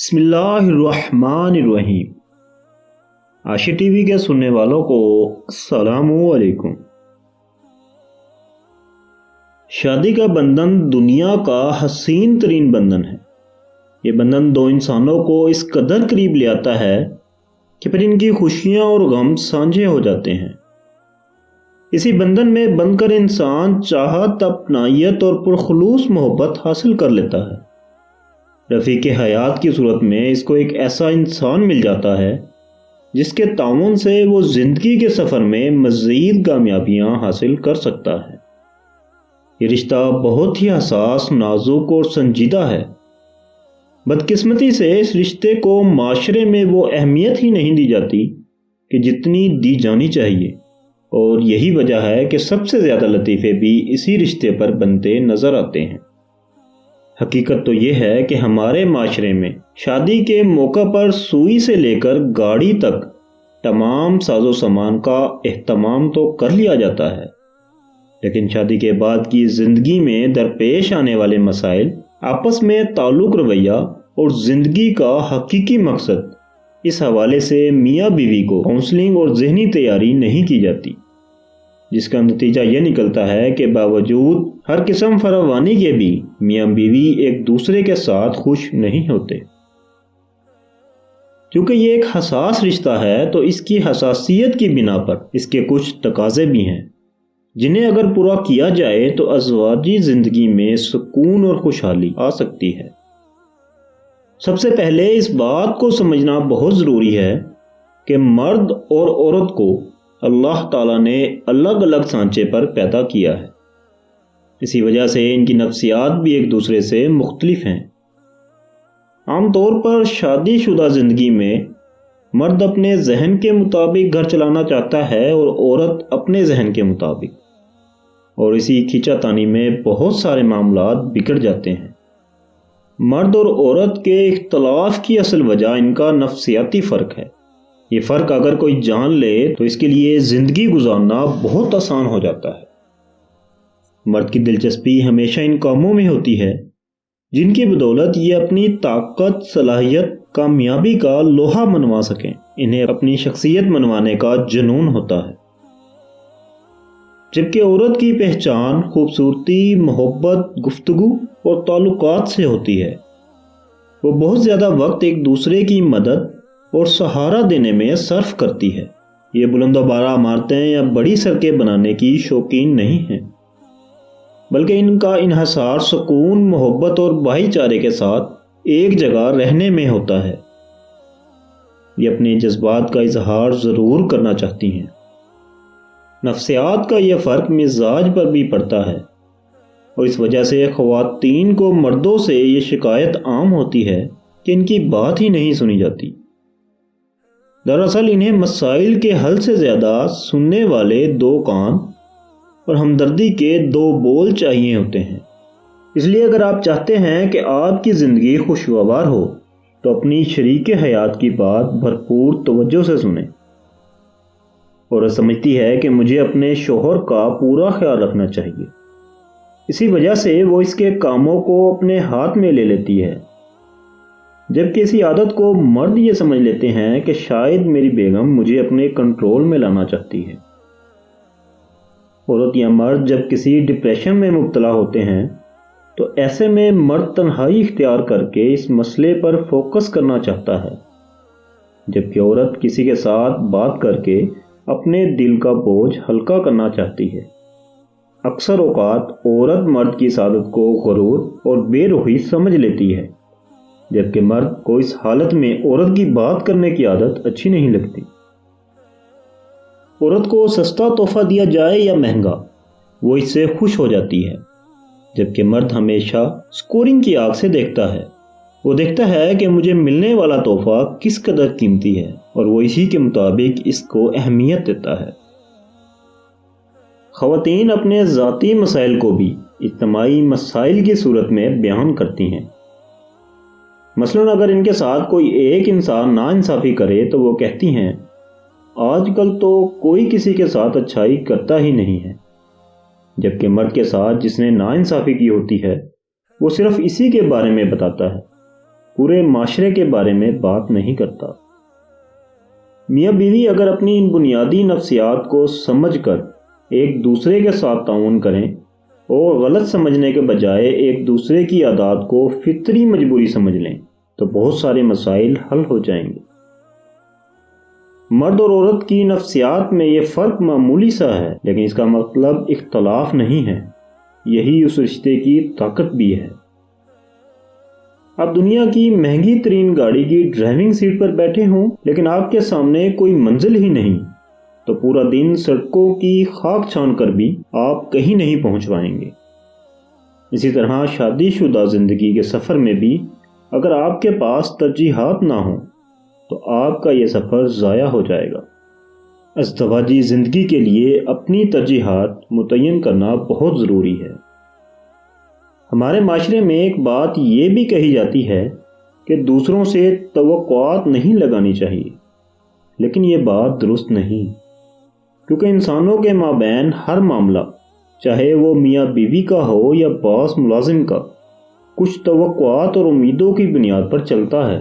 بسم اللہ الرحمن الرحیم۔ عاشق ٹی وی کے سننے والوں کو السلام علیکم۔ شادی کا بندھن دنیا کا حسین ترین بندھن ہے۔ یہ بندھن دو انسانوں کو اس قدر قریب لے آتا ہے کہ پھر ان کی خوشیاں اور غم سانجھے ہو جاتے ہیں۔ اسی بندھن میں بندھ کر انسان چاہت، اپنائیت اور پرخلوص محبت حاصل کر لیتا ہے۔ رفیق حیات کی صورت میں اس کو ایک ایسا انسان مل جاتا ہے جس کے تعاون سے وہ زندگی کے سفر میں مزید کامیابیاں حاصل کر سکتا ہے۔ یہ رشتہ بہت ہی حساس، نازک اور سنجیدہ ہے۔ بدقسمتی سے اس رشتے کو معاشرے میں وہ اہمیت ہی نہیں دی جاتی کہ جتنی دی جانی چاہیے، اور یہی وجہ ہے کہ سب سے زیادہ لطیفے بھی اسی رشتے پر بنتے نظر آتے ہیں۔ حقیقت تو یہ ہے کہ ہمارے معاشرے میں شادی کے موقع پر سوئی سے لے کر گاڑی تک تمام ساز و سامان کا اہتمام تو کر لیا جاتا ہے، لیکن شادی کے بعد کی زندگی میں درپیش آنے والے مسائل، آپس میں تعلق، رویہ اور زندگی کا حقیقی مقصد، اس حوالے سے میاں بیوی کو کاؤنسلنگ اور ذہنی تیاری نہیں کی جاتی، جس کا نتیجہ یہ نکلتا ہے کہ باوجود ہر قسم فراوانی کے بھی میاں بیوی ایک دوسرے کے ساتھ خوش نہیں ہوتے۔ کیونکہ یہ ایک حساس رشتہ ہے تو اس کی حساسیت کی بنا پر اس کے کچھ تقاضے بھی ہیں جنہیں اگر پورا کیا جائے تو ازواجی زندگی میں سکون اور خوشحالی آ سکتی ہے۔ سب سے پہلے اس بات کو سمجھنا بہت ضروری ہے کہ مرد اور عورت کو اللہ تعالیٰ نے الگ الگ سانچے پر پیدا کیا ہے۔ اسی وجہ سے ان کی نفسیات بھی ایک دوسرے سے مختلف ہیں۔ عام طور پر شادی شدہ زندگی میں مرد اپنے ذہن کے مطابق گھر چلانا چاہتا ہے اور عورت اپنے ذہن کے مطابق، اور اسی کھینچا تانی میں بہت سارے معاملات بگڑ جاتے ہیں۔ مرد اور عورت کے اختلاف کی اصل وجہ ان کا نفسیاتی فرق ہے۔ یہ فرق اگر کوئی جان لے تو اس کے لیے زندگی گزارنا بہت آسان ہو جاتا ہے۔ مرد کی دلچسپی ہمیشہ ان کاموں میں ہوتی ہے جن کی بدولت یہ اپنی طاقت، صلاحیت، کامیابی کا لوہا منوا سکیں۔ انہیں اپنی شخصیت منوانے کا جنون ہوتا ہے، جبکہ عورت کی پہچان خوبصورتی، محبت، گفتگو اور تعلقات سے ہوتی ہے۔ وہ بہت زیادہ وقت ایک دوسرے کی مدد اور سہارا دینے میں صرف کرتی ہے۔ یہ بلند و بالا عمارتیں یا بڑی سڑکیں بنانے کی شوقین نہیں ہیں، بلکہ ان کا انحصار سکون، محبت اور بھائی چارے کے ساتھ ایک جگہ رہنے میں ہوتا ہے۔ یہ اپنے جذبات کا اظہار ضرور کرنا چاہتی ہیں۔ نفسیات کا یہ فرق مزاج پر بھی پڑتا ہے، اور اس وجہ سے خواتین کو مردوں سے یہ شکایت عام ہوتی ہے کہ ان کی بات ہی نہیں سنی جاتی۔ دراصل انہیں مسائل کے حل سے زیادہ سننے والے دو کان اور ہمدردی کے دو بول چاہیے ہوتے ہیں۔ اس لیے اگر آپ چاہتے ہیں کہ آپ کی زندگی خوشگوار ہو تو اپنی شریک حیات کی بات بھرپور توجہ سے سنیں۔ عورت سمجھتی ہے کہ مجھے اپنے شوہر کا پورا خیال رکھنا چاہیے، اسی وجہ سے وہ اس کے کاموں کو اپنے ہاتھ میں لے لیتی ہے، جبکہ اسی عادت کو مرد یہ سمجھ لیتے ہیں کہ شاید میری بیگم مجھے اپنے کنٹرول میں لانا چاہتی ہے۔ عورت یا مرد جب کسی ڈپریشن میں مبتلا ہوتے ہیں تو ایسے میں مرد تنہائی اختیار کر کے اس مسئلے پر فوکس کرنا چاہتا ہے، جبکہ عورت کسی کے ساتھ بات کر کے اپنے دل کا بوجھ ہلکا کرنا چاہتی ہے۔ اکثر اوقات عورت مرد کی عادت کو غرور اور بے رحمی سمجھ لیتی ہے، جبکہ مرد کو اس حالت میں عورت کی بات کرنے کی عادت اچھی نہیں لگتی۔ عورت کو سستا تحفہ دیا جائے یا مہنگا، وہ اس سے خوش ہو جاتی ہے، جبکہ مرد ہمیشہ سکورنگ کی آنکھ سے دیکھتا ہے۔ وہ دیکھتا ہے کہ مجھے ملنے والا تحفہ کس قدر قیمتی ہے، اور وہ اسی کے مطابق اس کو اہمیت دیتا ہے۔ خواتین اپنے ذاتی مسائل کو بھی اجتماعی مسائل کی صورت میں بیان کرتی ہیں۔ مثلاً اگر ان کے ساتھ کوئی ایک انسان ناانصافی کرے تو وہ کہتی ہیں، آج کل تو کوئی کسی کے ساتھ اچھائی کرتا ہی نہیں ہے، جبکہ مرد کے ساتھ جس نے ناانصافی کی ہوتی ہے وہ صرف اسی کے بارے میں بتاتا ہے۔ پورے معاشرے کے بارے میں بات نہیں کرتا۔ میاں بیوی اگر اپنی ان بنیادی نفسیات کو سمجھ کر ایک دوسرے کے ساتھ تعاون کریں اور غلط سمجھنے کے بجائے ایک دوسرے کی عادات کو فطری مجبوری سمجھ لیں تو بہت سارے مسائل حل ہو جائیں گے۔ مرد اور عورت کی نفسیات میں یہ فرق معمولی سا ہے، لیکن اس کا مطلب اختلاف نہیں ہے۔ یہی اس رشتے کی طاقت بھی ہے۔ آپ دنیا کی مہنگی ترین گاڑی کی ڈرائیونگ سیٹ پر بیٹھے ہوں لیکن آپ کے سامنے کوئی منزل ہی نہیں تو پورا دن سڑکوں کی خاک چھان کر بھی آپ کہیں نہیں پہنچ پائیں گے۔ اسی طرح شادی شدہ زندگی کے سفر میں بھی اگر آپ کے پاس ترجیحات نہ ہوں تو آپ کا یہ سفر ضائع ہو جائے گا۔ ازدواجی زندگی کے لیے اپنی ترجیحات متعین کرنا بہت ضروری ہے۔ ہمارے معاشرے میں ایک بات یہ بھی کہی جاتی ہے کہ دوسروں سے توقعات نہیں لگانی چاہیے، لیکن یہ بات درست نہیں، کیونکہ انسانوں کے مابین ہر معاملہ، چاہے وہ میاں بیوی کا ہو یا باس ملازم کا، کچھ توقعات اور امیدوں کی بنیاد پر چلتا ہے۔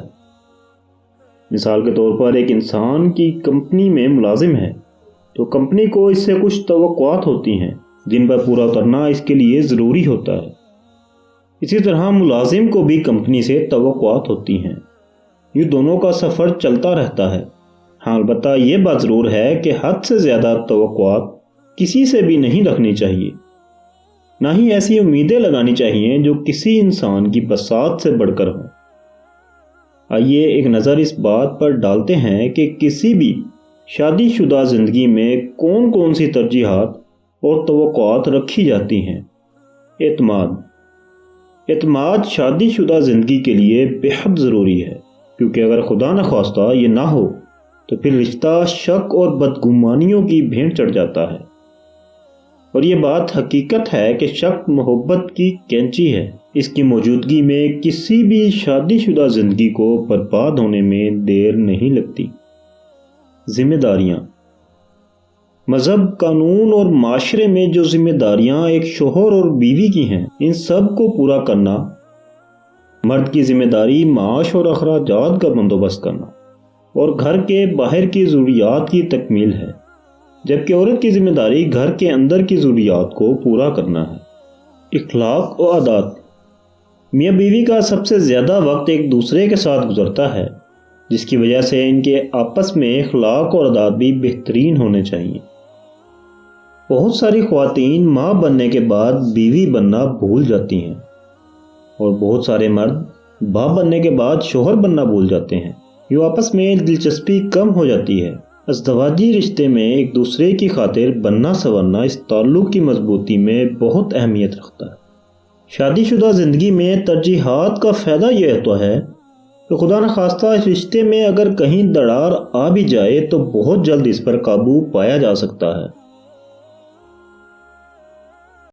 مثال کے طور پر ایک انسان کی کمپنی میں ملازم ہے تو کمپنی کو اس سے کچھ توقعات ہوتی ہیں جن پر پورا اترنا اس کے لیے ضروری ہوتا ہے۔ اسی طرح ملازم کو بھی کمپنی سے توقعات ہوتی ہیں۔ یہ دونوں کا سفر چلتا رہتا ہے۔ ہاں، البتہ یہ بات ضرور ہے کہ حد سے زیادہ توقعات کسی سے بھی نہیں رکھنی چاہیے، نہ ہی ایسی امیدیں لگانی چاہیے جو کسی انسان کی بساط سے بڑھ کر ہوں۔ آئیے ایک نظر اس بات پر ڈالتے ہیں کہ کسی بھی شادی شدہ زندگی میں کون کون سی ترجیحات اور توقعات رکھی جاتی ہیں۔ اعتماد شادی شدہ زندگی کے لیے بے حد ضروری ہے، کیونکہ اگر خدا نخواستہ یہ نہ ہو تو پھر رشتہ شک اور بدگمانیوں کی بھینٹ چڑھ جاتا ہے۔ اور یہ بات حقیقت ہے کہ شک محبت کی کینچی ہے۔ اس کی موجودگی میں کسی بھی شادی شدہ زندگی کو برباد ہونے میں دیر نہیں لگتی۔ ذمہ داریاں۔ مذہب، قانون اور معاشرے میں جو ذمہ داریاں ایک شوہر اور بیوی کی ہیں، ان سب کو پورا کرنا۔ مرد کی ذمہ داری معاش اور اخراجات کا بندوبست کرنا اور گھر کے باہر کی ضروریات کی تکمیل ہے، جبکہ عورت کی ذمہ داری گھر کے اندر کی ضروریات کو پورا کرنا ہے۔ اخلاق و عادات۔ میاں بیوی کا سب سے زیادہ وقت ایک دوسرے کے ساتھ گزرتا ہے، جس کی وجہ سے ان کے آپس میں اخلاق اور عادات بھی بہترین ہونے چاہیے۔ بہت ساری خواتین ماں بننے کے بعد بیوی بننا بھول جاتی ہیں، اور بہت سارے مرد باپ بننے کے بعد شوہر بننا بھول جاتے ہیں۔ یہ آپس میں دلچسپی کم ہو جاتی ہے۔ ازدواجی رشتے میں ایک دوسرے کی خاطر بننا سنورنا اس تعلق کی مضبوطی میں بہت اہمیت رکھتا ہے۔ شادی شدہ زندگی میں ترجیحات کا فائدہ یہ ہوتا ہے کہ خدا نخواستہ اس رشتے میں اگر کہیں دراڑ آ بھی جائے تو بہت جلد اس پر قابو پایا جا سکتا ہے۔